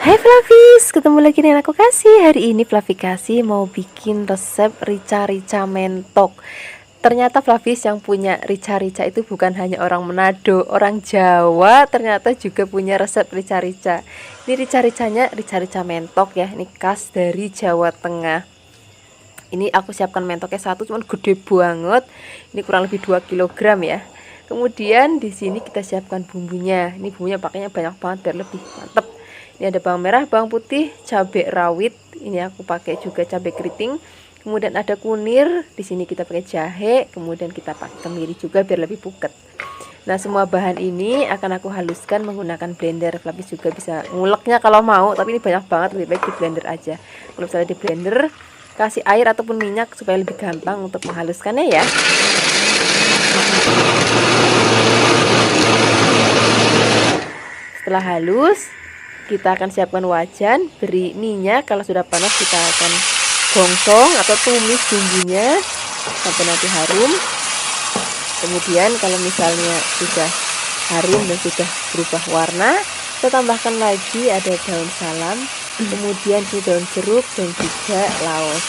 Hai Flavis, ketemu lagi dengan aku Kasih. Hari ini Flavi Kasih mau bikin resep rica-rica mentok. Ternyata Flavis yang punya rica-rica itu bukan hanya orang Manado, orang Jawa ternyata juga punya resep rica-rica. Ini rica-ricanya rica-rica mentok ya, ini khas dari Jawa Tengah. Ini aku siapkan mentoknya satu, cuman gede banget. Ini kurang lebih 2 kg ya. Kemudian di sini kita siapkan bumbunya. Ini bumbunya pakainya banyak banget biar lebih mantep. Ini ada bawang merah, bawang putih, cabai rawit. Ini aku pakai juga cabai keriting. Kemudian ada kunir. Di sini kita pakai jahe. Kemudian kita pakai kemiri juga biar lebih puket. Nah, semua bahan ini akan aku haluskan menggunakan blender. Flavis juga bisa nguleknya kalau mau, tapi ini banyak banget, lebih baik di blender aja. Kalau misalnya di blender, kasih air ataupun minyak supaya lebih gampang untuk menghaluskannya ya. Setelah halus, kita akan siapkan wajan, beri minyak. Kalau sudah panas kita akan gongsong atau tumis bumbunya sampai nanti harum. Kemudian kalau misalnya sudah harum dan sudah berubah warna, kita tambahkan lagi ada daun salam, kemudian di daun jeruk dan juga laos.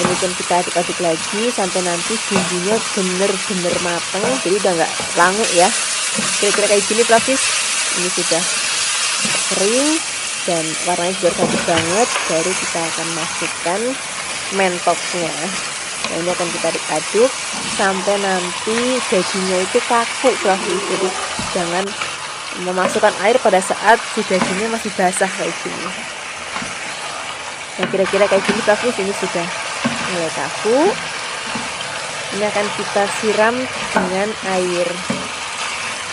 Kemudian kita aduk-aduk lagi sampai nanti bumbunya bener-bener mateng, jadi udah nggak langu ya. Kira-kira kayak gini Flavis. Ini sudah kering dan warnanya juga cantik banget. Baru kita akan masukkan mentoknya. Nah, ini akan kita aduk-aduk sampai nanti dagingnya itu kaku Flavis. Jadi jangan memasukkan air pada saat si dagingnya masih basah kayak gini. Nah, kira-kira kayak gini Flavis, ini sudah mulai kaku. Ini akan kita siram dengan air.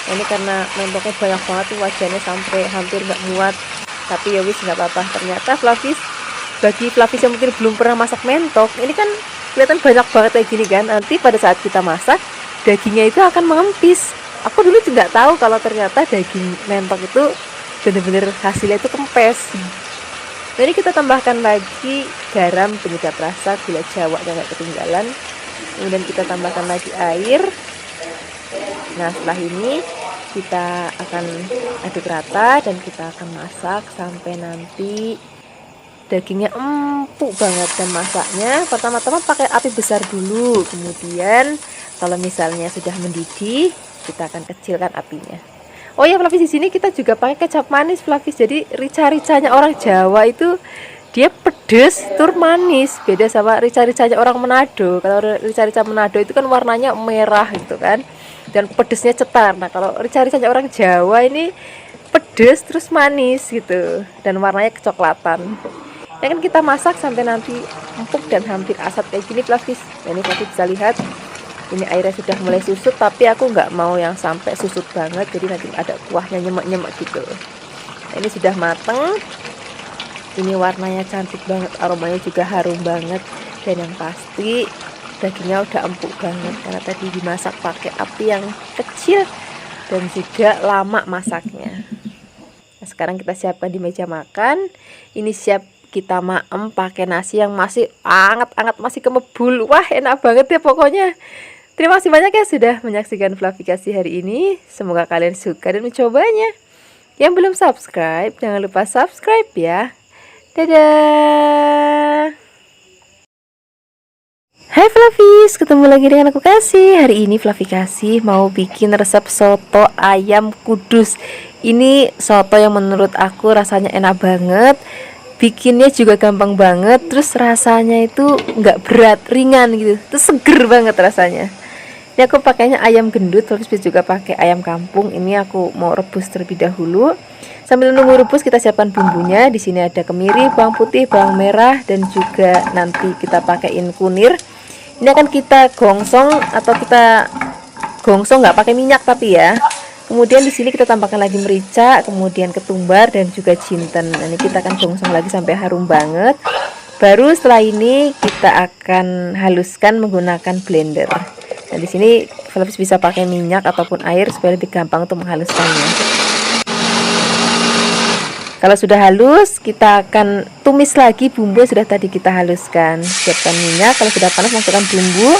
Nah, ini karena mentoknya banyak banget tuh, wajannya sampai hampir nggak muat, tapi ya wis nggak apa-apa. Ternyata Flavis, bagi Flavis yang mungkin belum pernah masak mentok, ini kan kelihatan banyak banget kayak gini kan. Nanti pada saat kita masak, dagingnya itu akan mengempis. Aku dulu juga tahu kalau ternyata daging mentok itu bener-bener hasilnya itu kempes. Nah, ini kita tambahkan lagi garam, penyedap rasa, gula jawa yang nggak ketinggalan. Kemudian kita tambahkan lagi air. Nah, setelah ini kita akan aduk rata dan kita akan masak sampai nanti dagingnya empuk banget. Dan masaknya pertama-tama pakai api besar dulu. Kemudian kalau misalnya sudah mendidih, kita akan kecilkan apinya. Oh ya Flavis, di sini kita juga pakai kecap manis Flavis. Jadi rica-ricanya orang Jawa itu dia pedes tur manis, beda sama rica-ricanya orang Manado. Kalau rica-rica Manado itu kan warnanya merah gitu kan, dan pedesnya cetar. Nah, kalau rica-ricanya orang Jawa ini pedes terus manis gitu dan warnanya kecoklatan. Ya kan kita masak sampai nanti empuk dan hampir asat kayak gini Flavis. Nah, ini Flavis bisa lihat. Ini airnya sudah mulai susut, tapi aku nggak mau yang sampai susut banget, jadi nanti ada kuahnya nyemek-nyemek gitu. Nah, ini sudah mateng. Ini warnanya cantik banget, aromanya juga harum banget, dan yang pasti dagingnya udah empuk banget karena tadi dimasak pakai api yang kecil dan juga lama masaknya. Nah, sekarang kita siapkan di meja makan. Ini siap kita maem pakai nasi yang masih anget-anget, masih kemebul. Wah, enak banget ya pokoknya. Terima kasih banyak ya sudah menyaksikan Flavi Kasih hari ini. Semoga kalian suka dan mencobanya. Yang belum subscribe, jangan lupa subscribe ya. Dadah. Hai Flavis, ketemu lagi dengan aku Kasih. Hari ini Flavi Kasih mau bikin resep soto ayam kudus. Ini soto yang menurut aku rasanya enak banget. Bikinnya juga gampang banget. Terus rasanya itu nggak berat, ringan gitu. Terus seger banget rasanya. Ini aku pakainya ayam gendut, terus juga pakai ayam kampung. Ini aku mau rebus terlebih dahulu. Sambil nunggu rebus, kita siapkan bumbunya. Di sini ada kemiri, bawang putih, bawang merah, dan juga nanti kita pakaiin kunir. Ini akan kita gongsong atau kita gongsong nggak pakai minyak tapi ya. Kemudian di sini kita tambahkan lagi merica, kemudian ketumbar dan juga jinten. Nah, ini kita akan gongsong lagi sampai harum banget. Baru setelah ini kita akan haluskan menggunakan blender. Nah, di sini Flavis bisa pakai minyak ataupun air supaya lebih gampang untuk menghaluskannya. Kalau sudah halus, kita akan tumis lagi bumbu yang sudah tadi kita haluskan. Siapkan minyak, kalau sudah panas masukkan bumbu.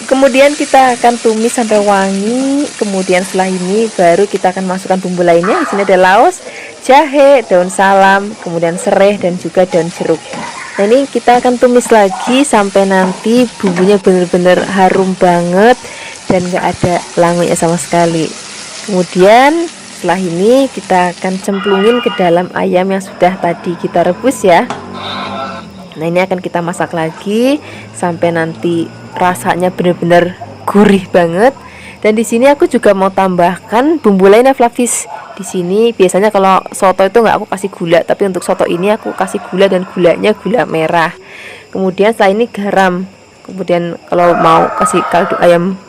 Kemudian kita akan tumis sampai wangi. Kemudian setelah ini baru kita akan masukkan bumbu lainnya. Di sini ada laos, jahe, daun salam, kemudian serai dan juga daun jeruk. Nah, ini kita akan tumis lagi sampai nanti bumbunya benar-benar harum banget dan gak ada langunya sama sekali. Kemudian setelah ini kita akan cemplungin ke dalam ayam yang sudah tadi kita rebus ya. Nah, ini akan kita masak lagi sampai nanti rasanya benar-benar gurih banget. Dan di sini aku juga mau tambahkan bumbu lainnya, Flavis. Di sini biasanya kalau soto itu nggak aku kasih gula, tapi untuk soto ini aku kasih gula dan gulanya gula merah. Kemudian setelah ini garam. Kemudian kalau mau kasih kaldu ayam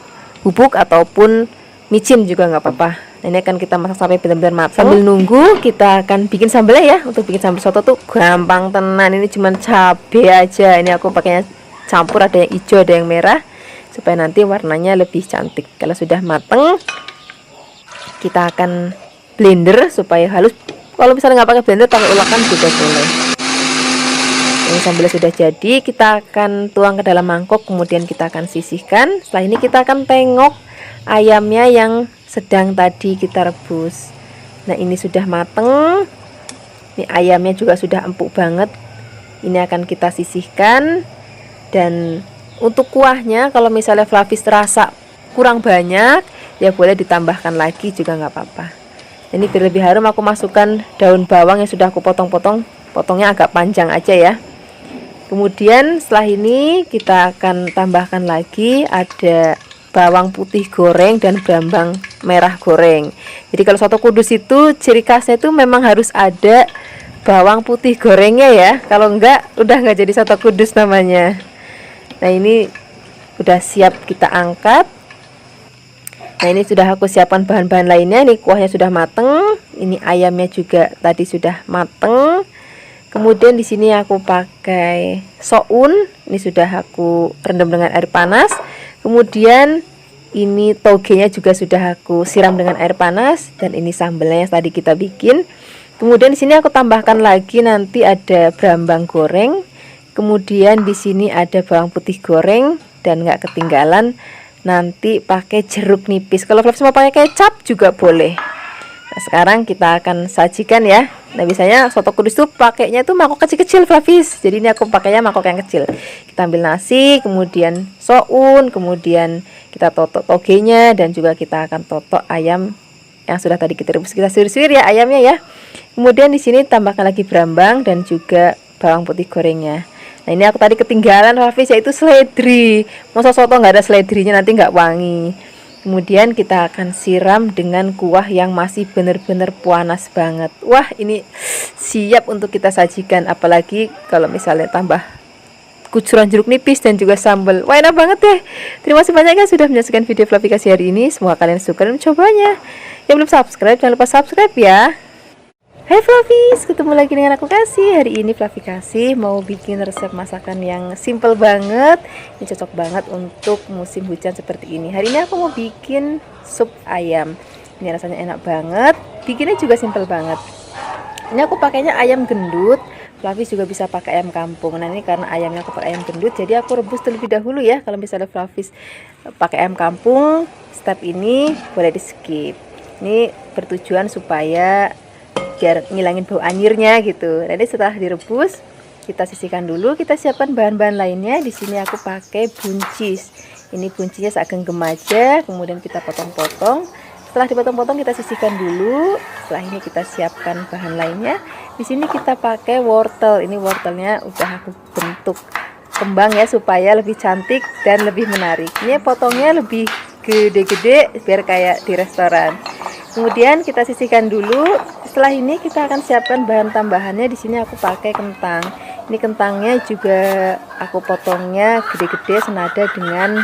bubuk ataupun micin juga nggak apa-apa. Nah, ini akan kita masak sampai benar-benar matang. Sambil nunggu kita akan bikin sambelnya ya. Untuk bikin sambal soto tuh gampang tenan. Ini cuma cabai aja. Ini aku pakainya campur, ada yang hijau ada yang merah supaya nanti warnanya lebih cantik. Kalau sudah mateng kita akan blender supaya halus. Kalau misalnya nggak pakai blender, pakai ulakan juga boleh. Ini sambalnya sudah jadi, kita akan tuang ke dalam mangkok, kemudian kita akan sisihkan. Setelah ini kita akan tengok ayamnya yang sedang tadi kita rebus. Nah, ini sudah mateng. Ini ayamnya juga sudah empuk banget. Ini akan kita sisihkan. Dan untuk kuahnya, kalau misalnya Flavis terasa kurang banyak, ya boleh ditambahkan lagi juga nggak apa-apa. Ini biar lebih harum, aku masukkan daun bawang yang sudah aku potong-potong, potongnya agak panjang aja ya. Kemudian setelah ini kita akan tambahkan lagi ada bawang putih goreng dan brambang merah goreng. Jadi kalau soto Kudus itu ciri khasnya itu memang harus ada bawang putih gorengnya ya. Kalau enggak udah nggak jadi soto Kudus namanya. Nah, ini udah siap kita angkat. Nah, ini sudah aku siapkan bahan-bahan lainnya. Ini kuahnya sudah mateng. Ini ayamnya juga tadi sudah mateng. Kemudian di sini aku pakai soun. Ini sudah aku rendam dengan air panas. Kemudian ini togenya juga sudah aku siram dengan air panas. Dan ini sambelnya yang tadi kita bikin. Kemudian di sini aku tambahkan lagi nanti ada brambang goreng. Kemudian di sini ada bawang putih goreng dan nggak ketinggalan nanti pakai jeruk nipis. Kalau Flavis mau pakai kecap juga boleh. Nah, sekarang kita akan sajikan ya. Nah, biasanya soto Kudus tuh pakainya tuh mangkok kecil-kecil, Flavis. Jadi ini aku pakainya mangkok yang kecil. Kita ambil nasi, kemudian soun, kemudian kita totok togenya dan juga kita akan totok ayam yang sudah tadi kita rebus. Kita suir-suir ya ayamnya ya. Kemudian di sini tambahkan lagi brambang dan juga bawang putih gorengnya. Nah, ini aku tadi ketinggalan, Flavis, yaitu seledri. Masa soto nggak ada seledrinya nanti nggak wangi. Kemudian kita akan siram dengan kuah yang masih benar-benar panas banget. Wah, ini siap untuk kita sajikan. Apalagi kalau misalnya tambah kucuran jeruk nipis dan juga sambal. Wah, enak banget deh. Terima kasih banyak ya sudah menyaksikan video Flavikasi hari ini. Semoga kalian suka dan mencobanya. Yang belum subscribe, jangan lupa subscribe ya. Hai Flavis, ketemu lagi dengan aku Kasih. Hari ini Flavikasi mau bikin resep masakan yang simple banget. Ini cocok banget untuk musim hujan seperti ini. Hari ini aku mau bikin sup ayam. Ini rasanya enak banget. Bikinnya juga simple banget. Ini aku pakainya ayam gendut. Flavis juga bisa pakai ayam kampung. Nah, ini karena ayamnya aku pakai ayam gendut, jadi aku rebus terlebih dahulu ya. Kalau misalnya Flavis pakai ayam kampung, step ini boleh di skip. Ini bertujuan supaya biar ngilangin bau anyirnya gitu. Nanti setelah direbus kita sisihkan dulu, kita siapkan bahan-bahan lainnya. Di sini aku pakai buncis. Ini buncinya segenggam aja, kemudian kita potong-potong. Setelah dipotong-potong kita sisihkan dulu. Setelah ini kita siapkan bahan lainnya. Di sini kita pakai wortel. Ini wortelnya udah aku bentuk kembang ya supaya lebih cantik dan lebih menarik. Ini potongnya lebih gede-gede biar kayak di restoran. Kemudian kita sisihkan dulu. Setelah ini kita akan siapkan bahan tambahannya. Di sini aku pakai kentang. Ini kentangnya juga aku potongnya gede-gede senada dengan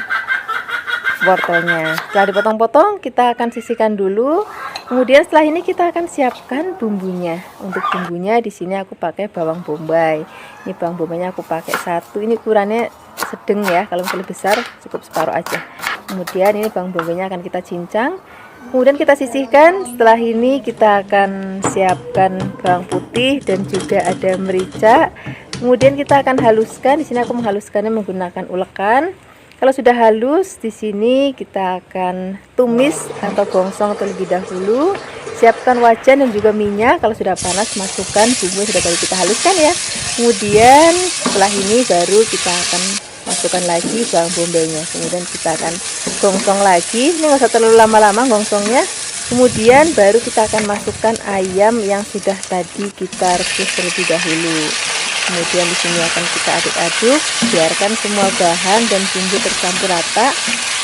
wortelnya. Setelah dipotong-potong kita akan sisihkan dulu. Kemudian setelah ini kita akan siapkan bumbunya. Untuk bumbunya di sini aku pakai bawang bombay. Ini bawang bombaynya aku pakai satu. Ini ukurannya sedang ya. Kalau misalnya besar cukup separuh aja. Kemudian ini bawang bombaynya akan kita cincang. Kemudian kita sisihkan. Setelah ini kita akan siapkan bawang putih dan juga ada merica. Kemudian kita akan haluskan. Di sini aku menghaluskannya menggunakan ulekan. Kalau sudah halus, di sini kita akan tumis atau gongsong terlebih dahulu. Siapkan wajan dan juga minyak. Kalau sudah panas, masukkan bumbu yang sudah tadi kita haluskan ya. Kemudian setelah ini baru kita akan masukkan lagi bawang bombaynya. Kemudian kita akan gongsong lagi. Ini nggak usah terlalu lama-lama gongsongnya. Kemudian baru kita akan masukkan ayam yang sudah tadi kita rebus terlebih dahulu. Kemudian di sini akan kita aduk-aduk, biarkan semua bahan dan bumbu tercampur rata.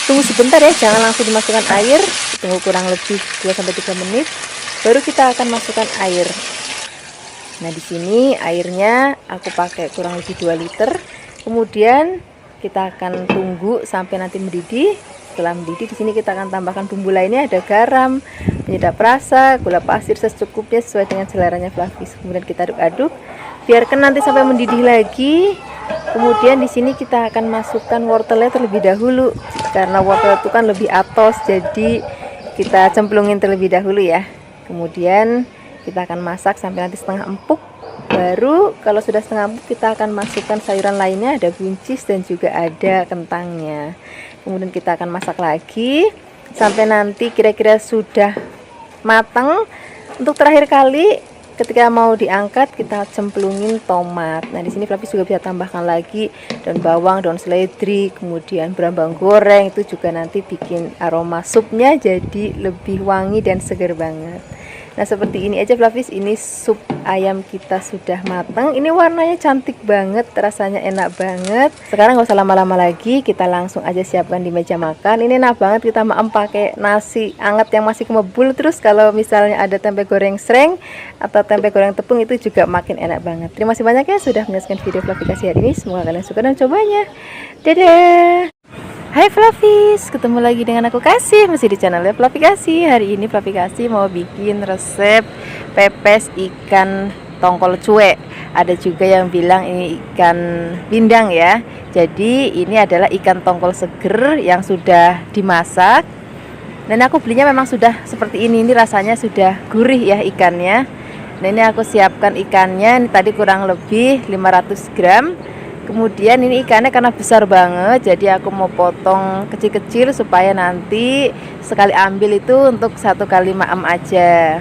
Tunggu sebentar ya, jangan langsung dimasukkan air. Tunggu kurang lebih 2-3 menit. Baru kita akan masukkan air. Nah, di sini airnya aku pakai kurang lebih 2 liter. Kemudian kita akan tunggu sampai nanti mendidih. Setelah mendidih, di sini kita akan tambahkan bumbu lainnya, ada garam, penyedap rasa, gula pasir secukupnya sesuai dengan seleranya Flavis. Kemudian kita aduk-aduk, biarkan nanti sampai mendidih lagi. Kemudian di sini kita akan masukkan wortelnya terlebih dahulu, karena wortel itu kan lebih atos, jadi kita cemplungin terlebih dahulu ya. Kemudian kita akan masak sampai nanti setengah empuk. Baru kalau sudah setengah empuk, kita akan masukkan sayuran lainnya, ada buncis dan juga ada kentangnya. Kemudian kita akan masak lagi sampai nanti kira-kira sudah matang. Untuk terakhir kali ketika mau diangkat, kita cemplungin tomat. Nah, di sini Flavis juga bisa tambahkan lagi daun bawang, daun seledri, kemudian berambang goreng. Itu juga nanti bikin aroma supnya jadi lebih wangi dan segar banget. Nah, seperti ini aja Flavis, ini sup ayam kita sudah matang. Ini warnanya cantik banget, rasanya enak banget. Sekarang nggak usah lama-lama lagi, kita langsung aja siapkan di meja makan. Ini enak banget, kita pakai nasi anget yang masih kemebul. Terus kalau misalnya ada tempe goreng sreng atau tempe goreng tepung, itu juga makin enak banget. Terima kasih banyak ya sudah menyaksikan video Flavikasi hari ini. Semoga kalian suka dan cobanya. Dadah. Hai Flavis, ketemu lagi dengan aku Kasih, masih di channelnya Flavikasi. Hari ini Flavikasi mau bikin resep pepes ikan tongkol cuek. Ada juga yang bilang ini ikan pindang ya. Jadi ini adalah ikan tongkol seger yang sudah dimasak. Dan aku belinya memang sudah seperti ini rasanya sudah gurih ya ikannya. Nah, ini aku siapkan ikannya, ini tadi kurang lebih 500 gram. Kemudian ini ikannya karena besar banget, jadi aku mau potong kecil-kecil supaya nanti sekali ambil itu untuk 1 kali maem aja.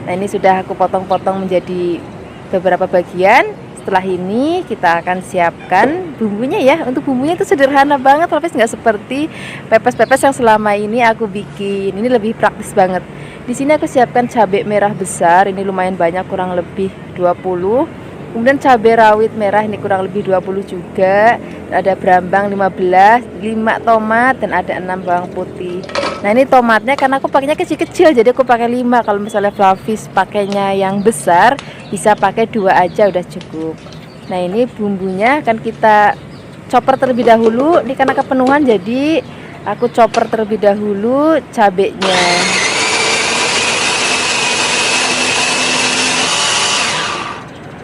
Nah, ini sudah aku potong-potong menjadi beberapa bagian. Setelah ini kita akan siapkan bumbunya ya. Untuk bumbunya itu sederhana banget, tapi nggak seperti pepes-pepes yang selama ini aku bikin. Ini lebih praktis banget. Di sini aku siapkan cabai merah besar, ini lumayan banyak, kurang lebih 20. Kemudian cabai rawit merah ini kurang lebih 20 juga. Ada berambang 15, 5 tomat dan ada 6 bawang putih. Nah, ini tomatnya karena aku pakainya kecil-kecil, jadi aku pakai 5. Kalau misalnya Flavis pakainya yang besar, bisa pakai 2 aja udah cukup. Nah, ini bumbunya akan kita chopper terlebih dahulu. Ini karena kepenuhan, jadi aku chopper terlebih dahulu cabenya.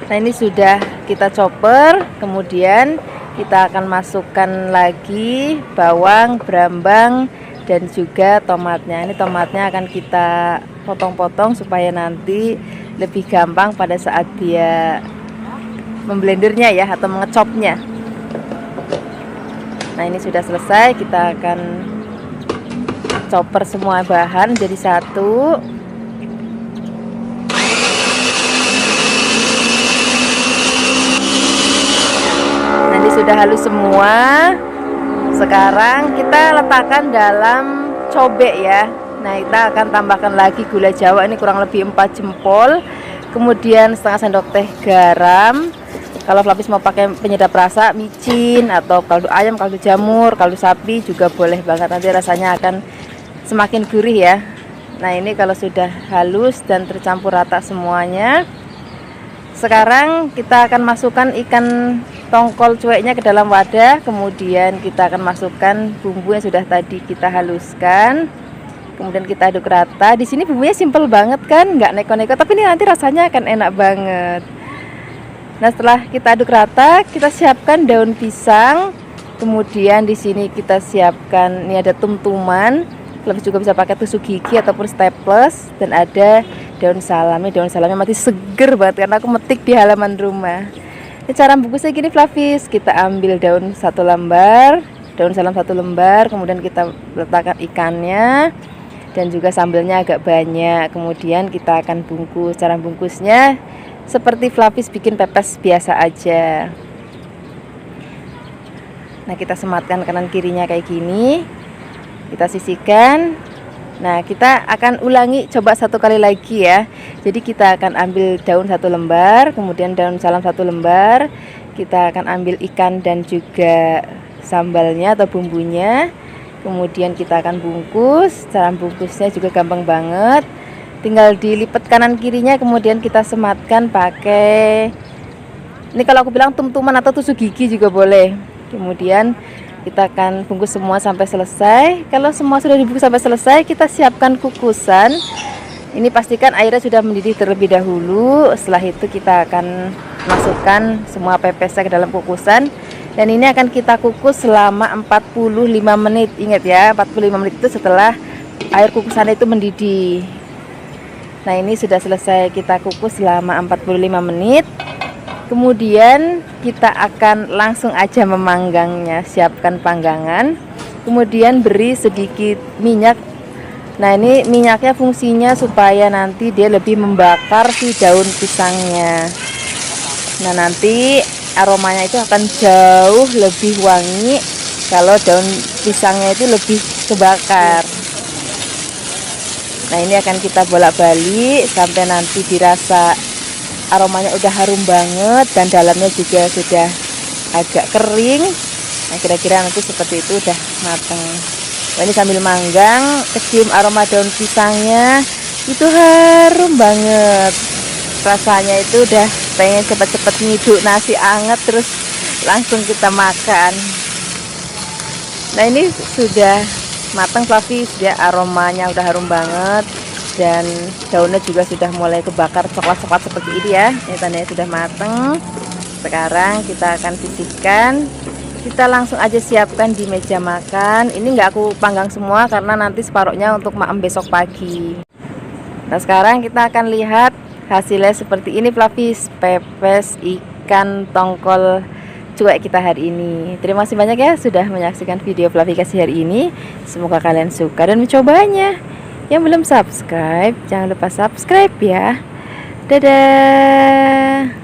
Nah, ini sudah kita chopper, kemudian kita akan masukkan lagi bawang, berambang, dan juga tomatnya. Ini tomatnya akan kita potong-potong supaya nanti lebih gampang pada saat dia memblendernya ya, atau mengecopnya. Nah, ini sudah selesai, kita akan chopper semua bahan jadi satu. Sudah halus semua. Sekarang kita letakkan dalam cobek ya. Nah, kita akan tambahkan lagi gula jawa, ini kurang lebih 4 jempol. Kemudian setengah sendok teh garam. Kalau Flavis mau pakai penyedap rasa, micin atau kaldu ayam, kaldu jamur, kaldu sapi juga boleh banget, nanti rasanya akan semakin gurih ya. Nah, ini kalau sudah halus dan tercampur rata semuanya, sekarang kita akan masukkan ikan tongkol cueknya ke dalam wadah. Kemudian kita akan masukkan bumbu yang sudah tadi kita haluskan. Kemudian kita aduk rata. Di sini bumbunya simple banget kan, nggak neko-neko, tapi ini nanti rasanya akan enak banget. Nah, setelah kita aduk rata, kita siapkan daun pisang. Kemudian di sini kita siapkan, ini ada tum-tuman. Lebih juga bisa pakai tusuk gigi ataupun staples, dan ada daun salami. Daun salami masih seger banget karena aku metik di halaman rumah. Ini cara bungkusnya gini Flavis, kita ambil daun 1 lembar, daun salam 1 lembar, kemudian kita letakkan ikannya dan juga sambelnya agak banyak. Kemudian kita akan bungkus. Cara bungkusnya seperti Flavis bikin pepes biasa aja. Nah, kita sematkan kanan kirinya kayak gini, kita sisihkan. Nah, kita akan ulangi coba 1 kali lagi ya. Jadi kita akan ambil daun 1 lembar, kemudian daun salam 1 lembar, kita akan ambil ikan dan juga sambalnya atau bumbunya, kemudian kita akan bungkus. Cara bungkusnya juga gampang banget, tinggal dilipat kanan kirinya, kemudian kita sematkan pakai, ini kalau aku bilang tum-tuman atau tusuk gigi juga boleh. Kemudian kita akan bungkus semua sampai selesai. Kalau semua sudah dibungkus sampai selesai, kita siapkan kukusan. Ini pastikan airnya sudah mendidih terlebih dahulu. Setelah itu kita akan masukkan semua pepesnya ke dalam kukusan, dan ini akan kita kukus selama 45 menit. Ingat ya, 45 menit itu setelah air kukusan itu mendidih. Nah, ini sudah selesai kita kukus selama 45 menit. Kemudian kita akan langsung aja memanggangnya. Siapkan panggangan, kemudian beri sedikit minyak. Nah, ini minyaknya fungsinya supaya nanti dia lebih membakar si daun pisangnya. Nah, nanti aromanya itu akan jauh lebih wangi kalau daun pisangnya itu lebih kebakar. Nah, ini akan kita bolak-balik sampai nanti dirasa aromanya udah harum banget dan dalamnya juga sudah agak kering. Nah, kira-kira nanti seperti itu udah matang. Nah, ini sambil manggang, kecium aroma daun pisangnya, itu harum banget. Rasanya itu udah pengen cepet-cepet ngiduk nasi anget terus langsung kita makan. Nah, ini sudah matang Flavis ya, aromanya udah harum banget dan daunnya juga sudah mulai kebakar coklat-coklat seperti ini ya. Ini tandanya sudah matang. Sekarang kita akan sisihkan, kita langsung aja siapkan di meja makan. Ini nggak aku panggang semua karena nanti separuhnya untuk maem besok pagi. Nah, sekarang kita akan lihat hasilnya seperti ini Flavis, pepes ikan tongkol cuek kita hari ini. Terima kasih banyak ya sudah menyaksikan video Flavikasi hari ini. Semoga kalian suka dan mencobanya. Yang belum subscribe, jangan lupa subscribe ya. Dadah.